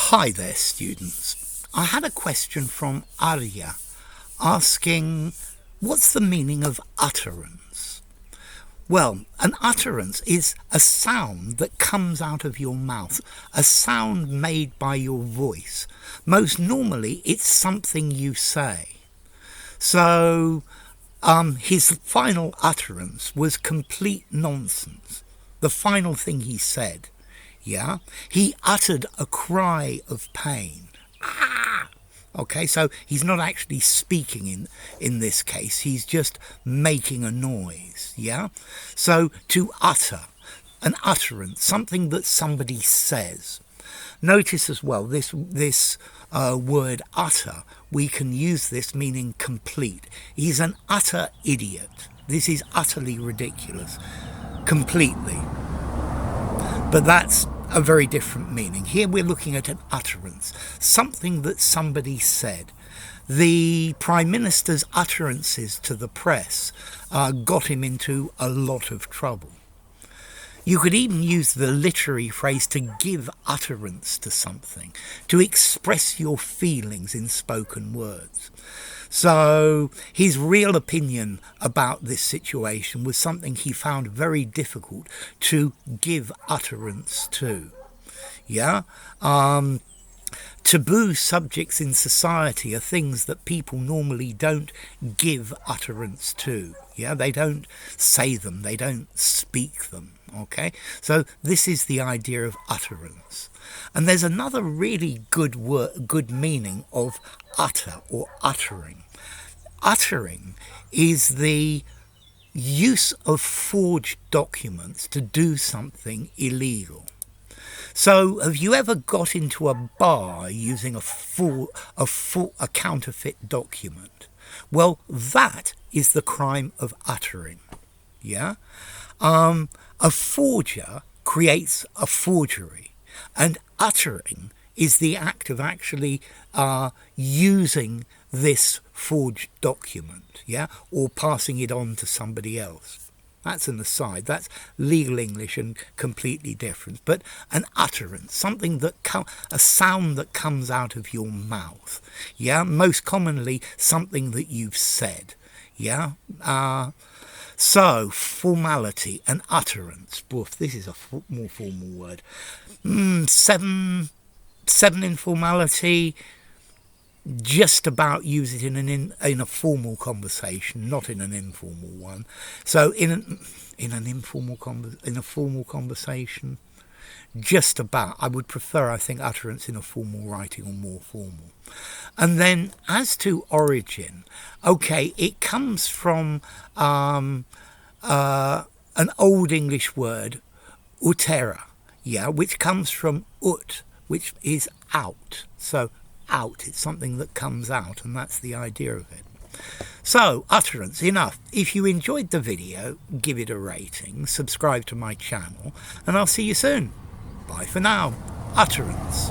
Hi there, students. I had a question from Arya asking, what's the meaning of utterance? Well, an utterance is a sound that comes out of your mouth, a sound made by your voice. Most normally, it's something you say. So, his final utterance was complete nonsense. The final thing he said. Yeah, he uttered a cry of pain. Ah! Okay, so he's not actually speaking in this case. He's just making a noise. Yeah, so to utter, an utterance, something that somebody says. Notice as well this word utter. We can use this meaning complete. He's an utter idiot. This is utterly ridiculous. Completely. But that's a very different meaning. Here we're looking at an utterance, something that somebody said. The Prime Minister's utterances to the press got him into a lot of trouble. You could even use the literary phrase to give utterance to something, to express your feelings in spoken words. So his real opinion about this situation was something he found very difficult to give utterance to. Yeah? Taboo subjects in society are things that people normally don't give utterance to. Yeah, they don't say them, they don't speak them. Okay, so this is the idea of utterance. And there's another really good meaning of utter or uttering. Uttering is the use of forged documents to do something illegal. So have you ever got into a bar using a counterfeit document? Well, that is the crime of uttering. Yeah? A forger creates a forgery, and uttering is the act of actually using this forged document, yeah, or passing it on to somebody else. That's an aside. That's legal English and completely different. But an utterance, something that a sound that comes out of your mouth, yeah, most commonly something that you've said, yeah. So, formality and utterance. Boof, this is a more formal word. Seven in formality. Just about use it in a formal conversation, not in an informal one. So, in a formal conversation, just about. I would prefer, I think, utterance in a formal writing or more formal. And then, as to origin, okay, it comes from an Old English word, utera, yeah, which comes from ut, which is out. So, out, it's something that comes out, and that's the idea of it. So, utterance, enough. If you enjoyed the video, give it a rating, subscribe to my channel, and I'll see you soon. Bye for now. Utterance.